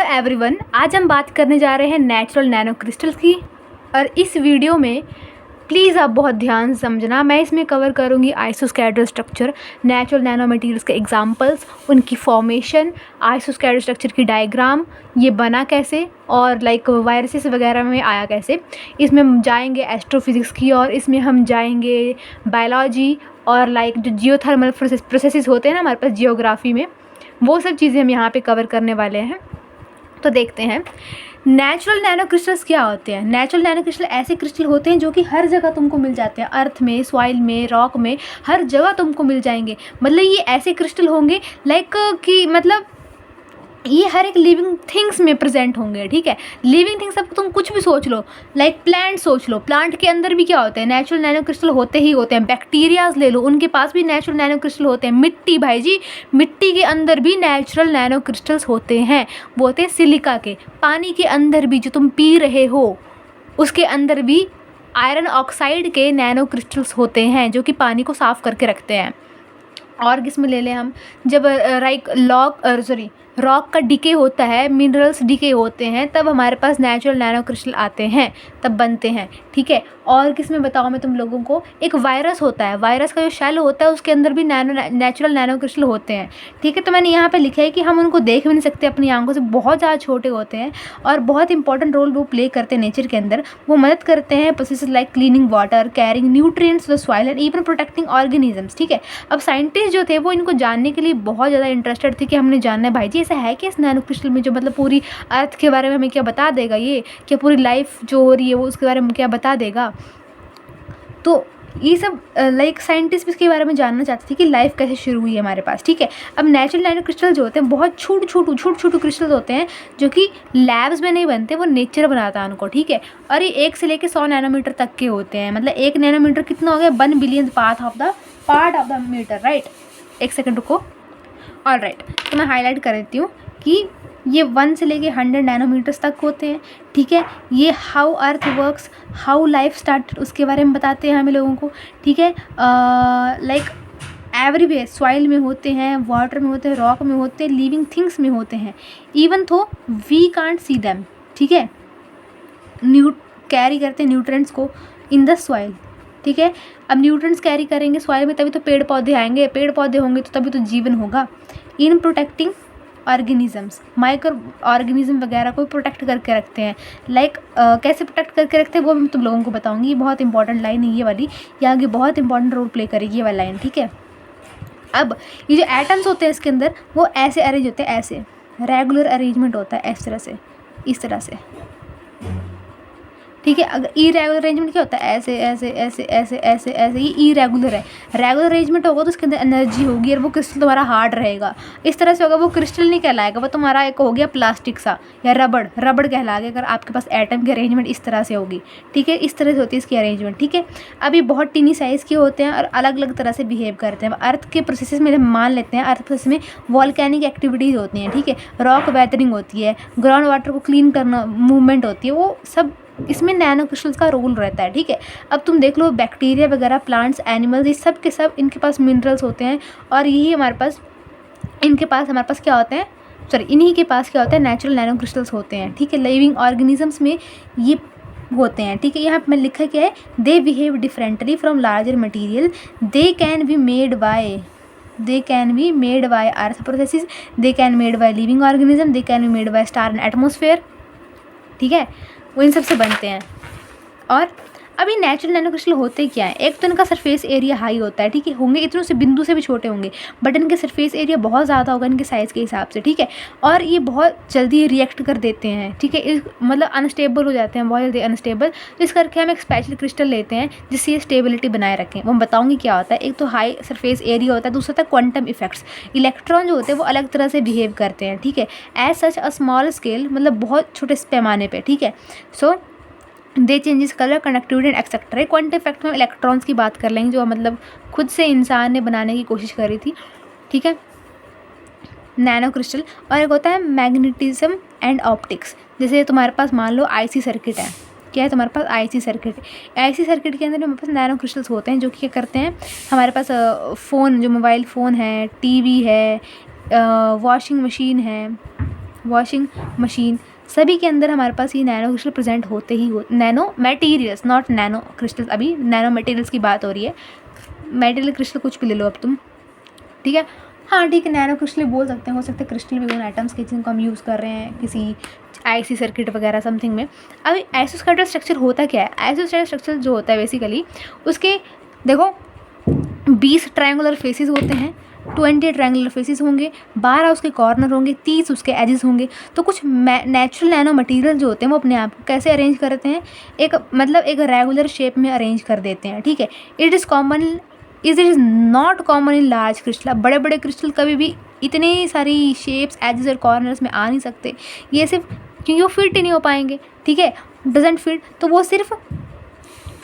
Hello everyone, आज हम बात करने जा रहे हैं नेचुरल नैनो क्रिस्टल्स की। और इस वीडियो में प्लीज़ आप बहुत ध्यान से समझना। मैं इसमें कवर करूँगी आइसोस्केलेटल स्ट्रक्चर, नेचुरल नैनो मटेरियल्स के एग्जांपल्स, उनकी फॉर्मेशन, आइसोस्केलेटल स्ट्रक्चर की डायग्राम, ये बना कैसे और लाइक वायरसेस वगैरह में आया कैसे। इसमें हम जाएंगे एस्ट्रोफिज़िक्स की और इसमें हम जाएंगे बायोलॉजी और लाइक जो जियोथर्मल प्रोसेसेस होते हैं ना हमारे पास जियोग्राफी में, वो सब चीज़ें हम यहाँ पे कवर करने वाले हैं। तो देखते हैं नेचुरल नैनो क्रिस्टल्स क्या होते हैं। नेचुरल नैनो क्रिस्टल ऐसे क्रिस्टल होते हैं जो कि हर जगह तुमको मिल जाते हैं, अर्थ में, सॉइल में, रॉक में, हर जगह तुमको मिल जाएंगे। मतलब ये ऐसे क्रिस्टल होंगे लाइक कि मतलब ये हर एक लिविंग थिंग्स में प्रेजेंट होंगे। ठीक है, लिविंग थिंग्स, अब तुम कुछ भी सोच लो, लाइक प्लांट सोच लो, प्लांट के अंदर भी क्या होते हैं, नेचुरल नैनो क्रिस्टल होते ही होते हैं। बैक्टीरियाज ले लो, उनके पास भी नेचुरल नैनो क्रिस्टल होते हैं। मिट्टी, भाई जी, मिट्टी के अंदर भी नेचुरल नैनो क्रिस्टल्स होते हैं, वो होते हैं सिलिका के। पानी के अंदर भी जो तुम पी रहे हो उसके अंदर भी आयरन ऑक्साइड के नैनो क्रिस्टल्स होते हैं जो कि पानी को साफ़ करके रखते हैं। और किस में ले लें हम, जब रॉक का डिके होता है, मिनरल्स डिके होते हैं, तब हमारे पास नेचुरल नैनो क्रिस्टल आते हैं, तब बनते हैं। ठीक है, और किस में बताऊँ मैं तुम लोगों को, एक वायरस होता है, वायरस का जो शेल होता है उसके अंदर भी नेचुरल नैनो क्रिस्टल होते हैं। ठीक है, तो मैंने यहाँ पे लिखा है कि हम उनको देख भी नहीं सकते अपनी आंखों से, बहुत ज़्यादा छोटे होते हैं और बहुत इंपॉर्टेंट रोल वो प्ले करते हैं नेचर के अंदर। वो मदद करते हैं process like cleaning water, carrying nutrients to the soil and even protecting organisms. ठीक है, अब साइंटिस्ट जो थे वो इनको जानने के लिए बहुत ज़्यादा इंटरेस्टेड थे कि हमने जानना है भाई जी ऐसा है कि इस नैनो क्रिस्टल में जो मतलब पूरी अर्थ के बारे में हमें क्या बता देगा, ये क्या पूरी लाइफ जो हो रही है वो उसके बारे में क्या बता देगा। तो ये सब लाइक साइंटिस्ट भी इसके बारे में जानना चाहते थे कि लाइफ कैसे शुरू हुई है हमारे पास। ठीक है, अब नेचुरल नैनो क्रिस्टल जो होते हैं बहुत छोटू क्रिस्टल होते हैं जो कि लैब्स में नहीं बनते, वो नेचर बनाता है उनको। ठीक है, और ये 1 से लेकर 100 नैनोमीटर तक के होते हैं। मतलब 1 नैनोमीटर कितना हो गया, 1 billion part of the meter, right. 1 second रुको। ऑल राइट, तो मैं हाईलाइट कर देती हूँ कि ये 1 से लेके 100 नैनोमीटर्स तक होते हैं। ठीक है, ये how earth works, how life start, उसके बारे में बताते हैं हमें लोगों को। ठीक है, लाइक एवरीवेयर, सॉइल में होते हैं, वाटर में होते हैं, रॉक में होते हैं, लिविंग थिंग्स में होते हैं, इवन थो वी कांट सी देम। ठीक है, कैरी करते हैं न्यूट्रिएंट्स को इन द सॉइल। ठीक है, अब न्यूट्रिएंट्स कैरी करेंगे सॉइल में तभी तो पेड़ पौधे आएंगे, पेड़ पौधे होंगे तो तभी तो जीवन होगा। In protecting organisms, micro organism वगैरह को प्रोटेक्ट करके रखते हैं। लाइक कैसे प्रोटेक्ट करके रखते हैं वो मैं तुम लोगों को बताऊंगी। ये बहुत इंपॉर्टेंट लाइन है ये वाली, ये आगे बहुत इंपॉर्टेंट रोल प्ले करेगी ये वाली लाइन। ठीक है, अब ये जो एटम्स होते हैं इसके अंदर वो ऐसे अरेंज होते हैं, ऐसे रेगुलर अरेंजमेंट होता है, इस तरह से, इस तरह से। ठीक है, अगर इरेगुलर अरेंजमेंट क्या होता है, ऐसे ऐसे ऐसे ऐसे ऐसे ऐसे, ये इरेगुलर है। रेगुलर अरेंजमेंट होगा तो उसके अंदर एनर्जी होगी और वो क्रिस्टल तुम्हारा हार्ड रहेगा। इस तरह से होगा वो क्रिस्टल नहीं कहलाएगा, वो तुम्हारा एक हो गया प्लास्टिक सा या रबड़ कहलाएगा अगर आपके पास एटम की अरेंजमेंट इस तरह से होगी। ठीक है, इस तरह से होती है इसकी अरेंजमेंट। ठीक है, अब ये बहुत टीनी साइज़ के होते हैं और अलग अलग तरह से बिहेव करते हैं। अर्थ के प्रोसेस में मान लेते हैं, अर्थ प्रोसेस में वॉल्केनिक एक्टिविटीज़ होती हैं। ठीक है, रॉक वेदरिंग होती है, ग्राउंड वाटर को क्लीन करना मूवमेंट होती है, वो सब इसमें नैनो क्रिस्टल्स का रोल रहता है। ठीक है, अब तुम देख लो बैक्टीरिया वगैरह, प्लांट्स, एनिमल्स, ये सब के सब इनके पास मिनरल्स होते हैं और यही हमारे पास क्या होते हैं, इन्हीं के पास क्या होता है, नेचुरल नैनो क्रिस्टल्स होते हैं। ठीक है, लिविंग ऑर्गेनिजम्स में ये होते हैं। ठीक है, यहाँ पे मैं लिखा क्या है, they behave differently from larger material, they can be made by earth processes, they can made by living organism, they can be made by star and atmosphere. ठीक है, वो इन सब से बनते हैं। और अभी नेचुरल नैनो क्रिस्टल होते क्या है, एक तो इनका सरफेस एरिया हाई होता है। ठीक है, होंगे इतनों से बिंदु से भी छोटे होंगे, बट इनके सरफेस एरिया बहुत ज़्यादा होगा इनके साइज़ के हिसाब से। ठीक है, और ये बहुत जल्दी रिएक्ट कर देते हैं। ठीक है, मतलब अनस्टेबल हो जाते हैं, बहुत जल्दी अनस्टेबल। तो इस करके हम एक स्पेशल क्रिस्टल लेते हैं जिससे ये स्टेबिलिटी बनाए रखें। वो मैं बताऊँगी क्या होता है। एक तो हाई सरफेस एरिया होता है, दूसरा होता है क्वांटम इफेक्ट्स। इलेक्ट्रॉन जो होते हैं वो अलग तरह से बिहेव करते हैं। ठीक है, as such a small scale, मतलब बहुत छोटे पैमाने पर। ठीक है, so they changes colour, conductivity and etcetera. Quantum effect में इलेक्ट्रॉन्स की बात कर लेंगे जो मतलब खुद से इंसान ने बनाने की कोशिश करी थी। ठीक है, नैनो क्रिस्टल। और एक होता है मैग्नेटिज्म एंड ऑप्टिक्स। जैसे तुम्हारे पास मान लो आईसी सर्किट है, क्या है तुम्हारे पास आईसी सर्किट। आईसी सर्किट के अंदर हमारे पास नैनो क्रिस्टल्स होते हैं जो कि क्या करते हैं, हमारे पास फ़ोन, जो मोबाइल फ़ोन है, टीवी है, वॉशिंग मशीन है, वॉशिंग मशीन, सभी के अंदर हमारे पास ये नैनो क्रिस्टल प्रेजेंट होते ही हो, nano materials not nano crystal, अभी नैनो मटेरियल्स की बात हो रही है, मेटल क्रिस्टल कुछ भी ले लो अब तुम, ठीक है। हाँ ठीक है, नैनो क्रिस्टल बोल सकते हैं, हो सकता है क्रिस्टल भी उन एटम्स के जिनको हम यूज़ कर रहे हैं किसी आईसी सर्किट वगैरह समथिंग में। अब आइसोस्केलेटल स्ट्रक्चर होता क्या है, आइसोस्केलेटल स्ट्रक्चर जो होता है बेसिकली उसके देखो 20 ट्रायंगुलर फेसेस होते हैं, 20 ट्रायंगुलर फेसेस होंगे, 12 उसके कॉर्नर होंगे, 30 उसके एजेस होंगे। तो कुछ नेचुरल नैनो मटेरियल जो होते हैं वो अपने आप को कैसे अरेंज करते हैं, एक मतलब एक रेगुलर शेप में अरेंज कर देते हैं, ठीक है। It is not common in large crystal. बड़े बड़े क्रिस्टल कभी भी इतनी सारी शेप्स एजेस और कॉर्नर्स में आ नहीं सकते, ये सिर्फ क्योंकि वो फिट ही नहीं हो पाएंगे, ठीक है, डजेंट फिट। तो वो सिर्फ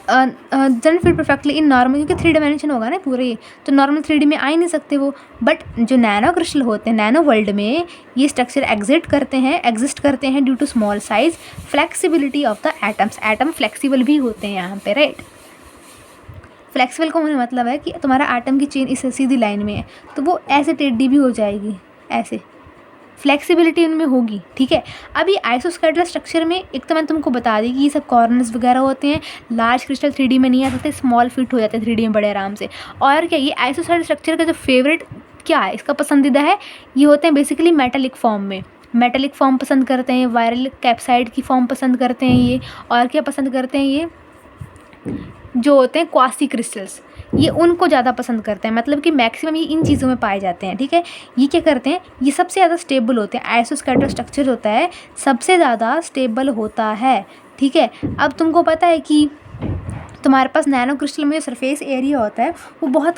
doesn't fit perfectly in normal, क्योंकि 3 डायमेंशन होगा ना पूरे, तो नॉर्मल 3D में आ ही नहीं सकते वो। बट जो नैनो क्रिस्टल होते हैं नैनो वर्ल्ड में ये स्ट्रक्चर एग्जिस्ट करते हैं due to small size, flexibility of the atoms. Atom flexible भी होते हैं यहाँ पे, राइट। फ्लेक्सिबल का होने मतलब है कि तुम्हारा एटम की चेन इस सीधी लाइन में है तो वो ऐसे टेढ़ी भी हो जाएगी, ऐसे फ्लेक्सिबिलिटी उनमें होगी, ठीक है। अभी आइसोस्केलेटल स्ट्रक्चर में एक तो मैंने तुमको बता दी कि ये सब कॉर्नर्स वगैरह होते हैं, लार्ज क्रिस्टल 3D में नहीं आ सकते, स्मॉल फिट हो जाते हैं 3D में बड़े आराम से। और क्या, ये आइसोस्केलेटल स्ट्रक्चर का जो फेवरेट क्या है, इसका पसंदीदा है, ये होते हैं बेसिकली मेटेलिक फॉर्म में, मेटेलिक फॉर्म पसंद करते हैं, वायरल कैप्साइड की फॉर्म पसंद करते हैं ये, और क्या पसंद करते हैं ये जो होते हैं क्वासी क्रिस्टल्स, ये उनको ज़्यादा पसंद करते हैं, मतलब कि मैक्सिमम ये इन चीज़ों में पाए जाते हैं, ठीक है। ये क्या करते हैं, ये सबसे ज़्यादा स्टेबल होते हैं, आइसोस्केलेटल स्ट्रक्चर होता है सबसे ज़्यादा स्टेबल होता है, ठीक है। अब तुमको पता है कि तुम्हारे पास नैनो क्रिस्टल में जो सरफेस एरिया होता है वो बहुत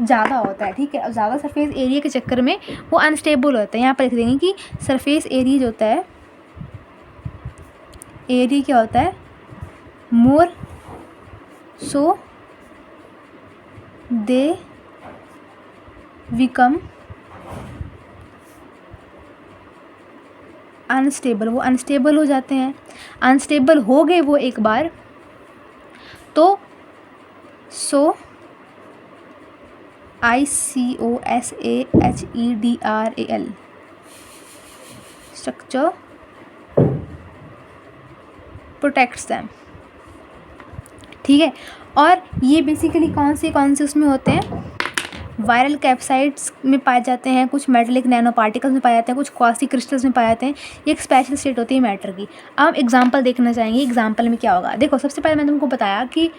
ज़्यादा होता है, ठीक है। और ज़्यादा सरफेस एरिया के चक्कर में वो अनस्टेबल होता है। यहाँ पर लिख देंगे कि सरफेस एरिया जो होता है, एरिया क्या होता है, मोर सो दे बिकम अनस्टेबल, वो अनस्टेबल हो जाते हैं। अनस्टेबल हो गए वो एक बार तो सो ICOSAHEDRAL स्ट्रक्चर प्रोटेक्ट्स दैम, ठीक है। और ये बेसिकली कौन से उसमें होते हैं, वायरल कैप्साइड्स में पाए जाते हैं, कुछ मेटेलिक नैनो पार्टिकल्स में पाए जाते हैं, कुछ क्वासी क्रिस्टल्स में पाए जाते हैं। ये एक स्पेशल स्टेट होती है मैटर की। अब एग्जांपल देखना चाहेंगे, एग्जांपल में क्या होगा। देखो सबसे पहले मैंने तुमको बताया कि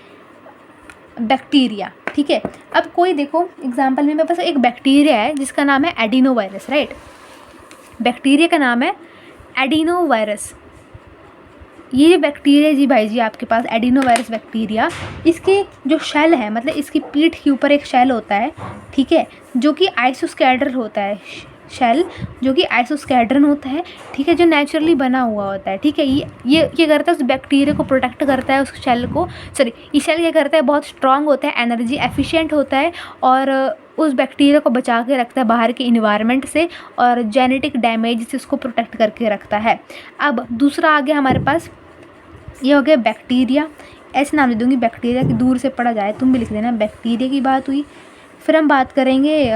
बैक्टीरिया, ठीक है। अब कोई देखो एग्जांपल में मेरे पास एक बैक्टीरिया है जिसका नाम है एडिनो वायरस, राइट। बैक्टीरिया का नाम है एडिनो वायरस। ये जो बैक्टीरिया जी भाई जी आपके पास एडिनो वायरस बैक्टीरिया, इसके जो शेल है, मतलब इसकी पीठ के ऊपर एक शेल होता है, ठीक है, जो कि आइसोस्केलेटल होता है, शेल जो कि आइसोस्केलेटन होता है, ठीक है, जो नेचुरली बना हुआ होता है, ठीक है। ये क्या करता है, उस बैक्टीरिया को प्रोटेक्ट करता है, उस शेल को, सॉरी ये शेल क्या करता है, बहुत स्ट्रांग होता है, एनर्जी एफिशिएंट होता है, और उस बैक्टीरिया को बचा के रखता है बाहर के इन्वायरमेंट से, और जेनेटिक डैमेज से उसको प्रोटेक्ट करके रखता है। अब दूसरा आ गया हमारे पास, ये हो गया बैक्टीरिया, ऐसे नाम दे दूँगी बैक्टीरिया की, दूर से पढ़ा जाए, तुम भी लिख देना। बैक्टीरिया की बात हुई, फिर हम बात करेंगे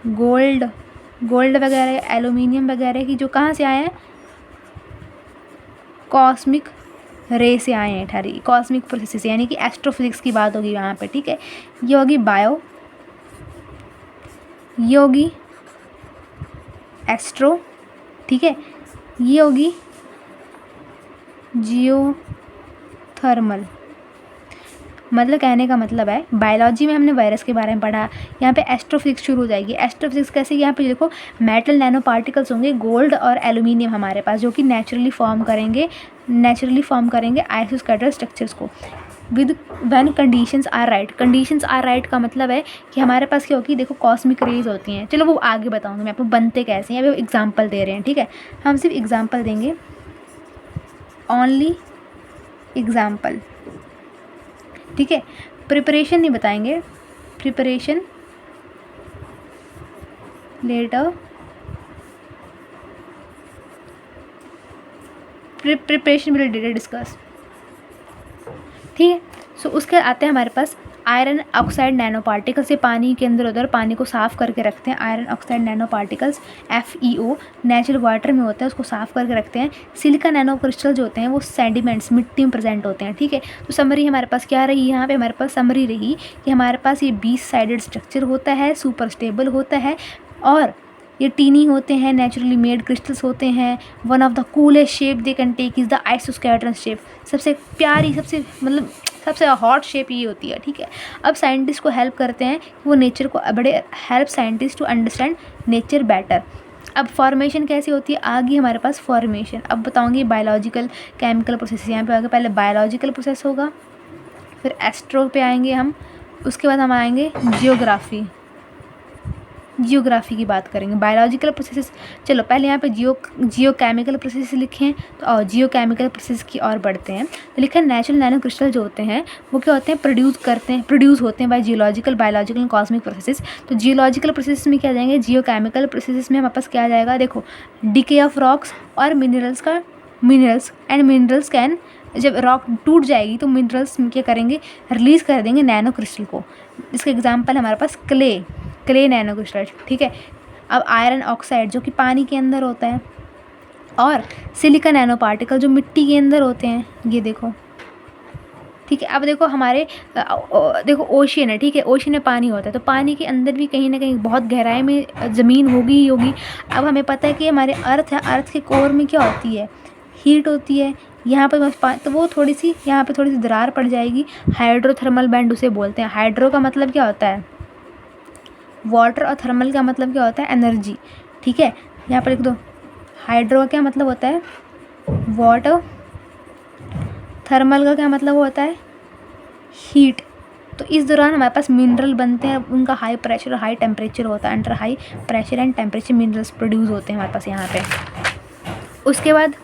गोल्ड वगैरह, एल्यूमिनियम वगैरह की, जो कहाँ से आए हैं, कॉस्मिक रे से आए हैं, ठहरी कॉस्मिक प्रोसेस से, यानी कि एस्ट्रोफिजिक्स की बात होगी यहाँ पे, ठीक है। ये होगी बायो, ये होगी एस्ट्रो, ठीक है, ये होगी जियोथर्मल। मतलब कहने का मतलब है, बायोलॉजी में हमने वायरस के बारे में पढ़ा, यहाँ पे एस्ट्रोफिजिक्स शुरू हो जाएगी। एस्ट्रोफिजिक्स कैसे, यहाँ पे देखो मेटल नैनो पार्टिकल्स होंगे, गोल्ड और एल्यूमिनियम हमारे पास, जो कि नेचुरली फॉर्म करेंगे आइसोस्केलेटल स्ट्रक्चर्स को with when conditions are right. Conditions are right का मतलब है कि हमारे पास क्या होगी, देखो कॉस्मिक रेज होती हैं, चलो वो आगे बताऊँगी मैं आपको बनते कैसे हैं, अभी एग्जाम्पल दे रहे हैं, ठीक है। हम सिर्फ एग्जाम्पल देंगे, ओनली एग्जाम्पल, ठीक है। प्रिपरेशन नहीं बताएंगे, preparation later, preparation will discuss, ठीक है। सो उसके आते हैं हमारे पास आयरन ऑक्साइड नैनो पार्टिकल्स, ये पानी के अंदर उधर पानी को साफ़ करके रखते हैं। Iron oxide nano particles FeO natural water में होता है, उसको साफ़ करके रखते हैं। सिलिका नैनो क्रिस्टल जो होते हैं वो सेडिमेंट्स मिट्टी में प्रेजेंट होते हैं, ठीक है। तो समरी हमारे पास क्या रही, यहाँ पे हमारे पास समरी रही कि हमारे पास ये 20 साइडेड स्ट्रक्चर होता है, सुपर स्टेबल होता है, और ये टीनी होते हैं, नेचुरली मेड क्रिस्टल्स होते हैं। One of the coolest shape they can take is the isoskeleton shape, सबसे प्यारी, सबसे मतलब सबसे हॉट शेप ये होती है, ठीक है। अब साइंटिस्ट को हेल्प करते हैं कि वो नेचर को बड़े help scientist to understand nature better. अब फॉर्मेशन कैसी होती है, आगे हमारे पास फॉर्मेशन। अब बताऊंगी बायोलॉजिकल केमिकल प्रोसेस, यहाँ पे आगे पहले बायोलॉजिकल प्रोसेस होगा, फिर एस्ट्रो पे आएंगे हम, उसके बाद हम आएंगे जियोग्राफी की बात करेंगे। बायोलॉजिकल प्रोसेस, चलो पहले यहाँ पे जियो केमिकल प्रोसेस लिखे हैं, तो और जियो केमिकल प्रोसेस की और बढ़ते हैं। तो लिखा है नेचुरल नैनो क्रिस्टल जो होते हैं वो क्या होते हैं, प्रोड्यूस होते हैं by geological, biological and cosmic process. तो जियोलॉजिकल प्रोसेस में क्या आ जाएंगे, जियो केमिकल प्रोसेस में हमारे पास क्या आ जाएगा, देखो डिके ऑफ रॉक्स और मिनरल्स कैन, जब रॉक टूट जाएगी तो मिनरल्स क्या करेंगे, रिलीज़ कर देंगे नैनो क्रिस्टल को। इसका एग्जांपल हमारे पास क्ले नैनो क्रिस्टल, ठीक है। अब आयरन ऑक्साइड जो कि पानी के अंदर होता है, और सिलिका नैनो पार्टिकल जो मिट्टी के अंदर होते हैं, ये देखो, ठीक है। अब देखो हमारे देखो ओशियन है, ठीक है, ओशियन में पानी होता है, तो पानी के अंदर भी कहीं ना कहीं बहुत गहराई में ज़मीन होगी ही होगी। अब हमें पता है कि हमारे अर्थ है, अर्थ के कोर में क्या होती है, हीट होती है। यहाँ पर तो वो थोड़ी सी यहाँ पे थोड़ी सी दरार पड़ जाएगी, हाइड्रोथर्मल बैंड उसे बोलते हैं। हाइड्रो का मतलब क्या होता है वाटर, और थर्मल का मतलब क्या होता है एनर्जी, ठीक है। यहाँ पर लिख दो, हाइड्रो का क्या मतलब होता है वाटर, थर्मल का क्या मतलब होता है हीट। तो इस दौरान हमारे पास मिनरल बनते हैं, उनका हाई प्रेशर और हाई टेम्परेचर होता है, under high pressure and temperature minerals produce होते हैं हमारे पास यहाँ पे। उसके बाद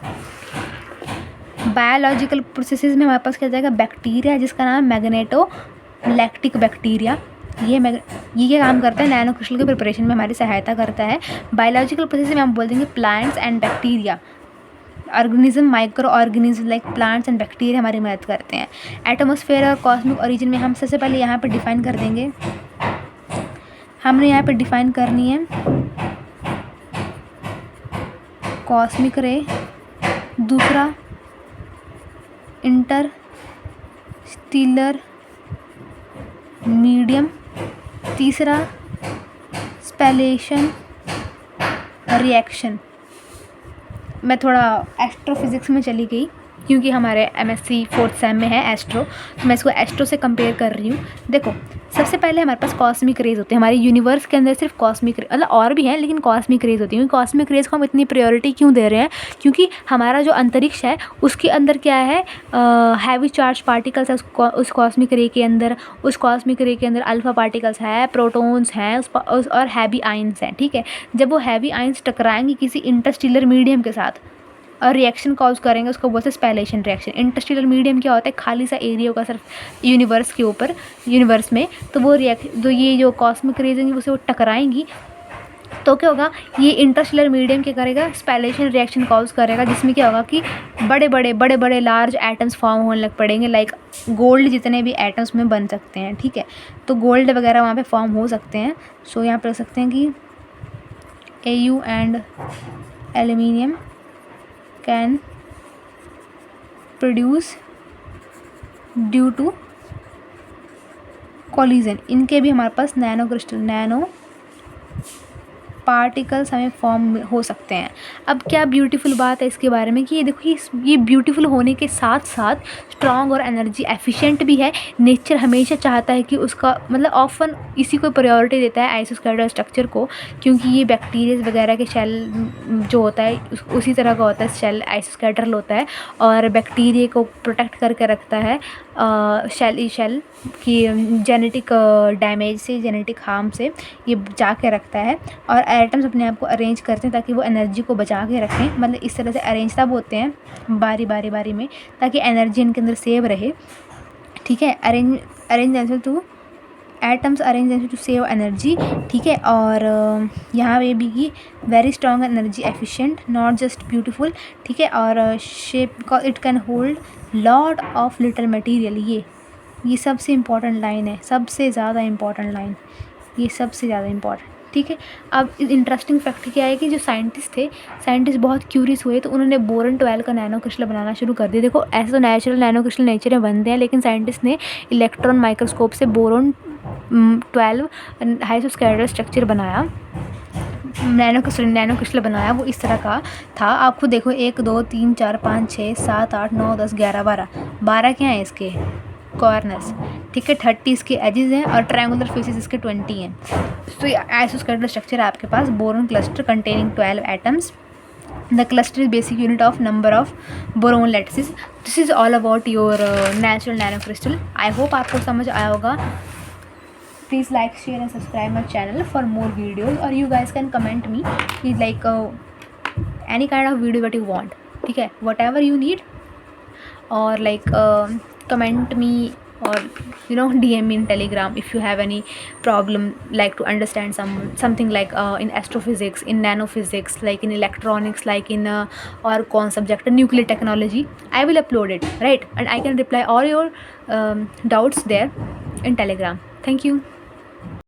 बायोलॉजिकल प्रोसेसेस में हमारे पास क्या जाएगा, बैक्टीरिया जिसका नाम है मैग्नेटोलैक्टिक बैक्टीरिया। ये क्या काम करता है, नैनो क्रिस्टल के प्रिपरेशन में हमारी सहायता करता है। बायोलॉजिकल प्रोसेस में हम बोल देंगे plants and bacteria, organism, micro organism like plants and bacteria हमारी मदद करते हैं। एटमॉस्फेयर और कॉस्मिक ओरिजिन में हम सबसे पहले यहाँ पर डिफाइन कर देंगे, हमने यहाँ पर डिफाइन करनी है कॉस्मिक रे, दूसरा इंटरस्टेलर मीडियम, तीसरा स्पेलेशन रिएक्शन। मैं थोड़ा एस्ट्रोफिज़िक्स में चली गई क्योंकि हमारे MSc 4th सेम में है एस्ट्रो, तो मैं इसको एस्ट्रो से कंपेयर कर रही हूँ। देखो सबसे पहले हमारे पास कॉस्मिक रेज होते हैं, हमारे यूनिवर्स के अंदर सिर्फ कॉस्मिक मतलब और भी हैं लेकिन कॉस्मिक रेज होती हैं। क्योंकि कॉस्मिक रेज को हम इतनी प्रायोरिटी क्यों दे रहे हैं, क्योंकि हमारा जो अंतरिक्ष है उसके अंदर क्या है, हैवी चार्ज पार्टिकल्स है उस कॉस्मिक रे के अंदर। उस कॉस्मिक रे के अंदर अल्फ़ा पार्टिकल्स है, प्रोटॉन्स हैं और हैवी आयंस हैं, ठीक है। जब वो हैवी आयंस टकराएंगे किसी इंटरस्टेलर मीडियम के साथ और रिएक्शन कॉज करेंगे, उसको बोलते हैं स्पेलेशन रिएक्शन। इंटरस्टेलर मीडियम क्या होता है, खाली सा एरिया होगा सिर्फ यूनिवर्स के ऊपर, यूनिवर्स में, तो वो तो ये जो कॉस्मिक रेज होंगी उसे वो टकराएंगी, तो क्या होगा, ये इंटरस्टेलर मीडियम क्या करेगा, स्पेलेशन रिएक्शन कॉज करेगा, जिसमें क्या होगा कि बड़े बड़े लार्ज एटम्स फॉर्म होने लग पड़ेंगे, लाइक गोल्ड जितने भी एटम्स में बन सकते हैं, ठीक है। तो गोल्ड वगैरह वहाँ पे फॉर्म हो सकते हैं। सो यहाँ पे रख सकते हैं कि Au and aluminium can produce due to collision. इनके भी हमारे पास नैनो पार्टिकल्स हमें फॉर्म हो सकते हैं। अब क्या ब्यूटीफुल बात है इसके बारे में कि ये देखो ये ब्यूटीफुल होने के साथ साथ स्ट्रॉन्ग और एनर्जी एफिशिएंट भी है। नेचर हमेशा चाहता है कि उसका मतलब ऑफन इसी को प्रायोरिटी देता है आइसोस्केलेटल स्ट्रक्चर को, क्योंकि ये बैक्टीरिया वगैरह के शेल जो होता है उसी तरह का होता है, शेल आइसोस्केलेटल होता है और बैक्टीरिया को प्रोटेक्ट करके रखता है शेल की जेनेटिक डैमेज से, जेनेटिक हार्म से ये बचा के रखता है। और एटम्स अपने आप को अरेंज करते हैं ताकि वो एनर्जी को बचा के रखें, मतलब इस तरह से अरेंज तब होते हैं बारी में ताकि एनर्जी इनके अंदर सेव रहे, ठीक है। Arrange to atoms arrange to save energy, ठीक है। और यहाँ पे भी की very strong energy efficient, not just beautiful, ठीक है। और shape it can hold lot of little material, ये ये सबसे इम्पॉर्टेंट लाइन है, सबसे ज़्यादा इम्पॉर्टेंट लाइन, ये सबसे ज़्यादा इम्पॉर्टेंट, ठीक है। अब इंटरेस्टिंग फैक्ट क्या है कि जो साइंटिस्ट बहुत क्यूरियस हुए तो उन्होंने बोरन 12 का नैनो क्रिस्टल बनाना शुरू कर दिया। देखो ऐसे तो नेचुरल नैनो क्रिस्टल नेचर में बनते हैं, लेकिन साइंटिस्ट ने इलेक्ट्रॉन माइक्रोस्कोप से बोरन 12 हाइड्रोस्केलेटल स्ट्रक्चर बनाया, नैनो क्रिस्टल बनाया। वो इस तरह का था, आप खुद देखो, 1 2 3 4 5 6 7 8 9 10 11 12 क्या हैं इसके कॉर्नर्स, ठीक है। 30 इसके एजेस हैं और ट्रायंगुलर फेसेस इसके 20 हैं। तो ये आइसोस्केलेटल स्ट्रक्चर है आपके पास, boron cluster containing 12 atoms. The cluster is basic unit of number of boron lattices. This is all about your natural nanocrystal. I hope आपको समझ आया होगा। Please like, share and subscribe my channel for more videos, or you guys can comment me like any kind of video that you want, ठीक है, whatever you need, or like comment me, or DM me in Telegram if you have any problem, like to understand something like in astrophysics, in nanophysics, like in electronics, like in or कौन subject nuclear technology. I will upload it, right, and I can reply all your doubts there in Telegram. Thank you.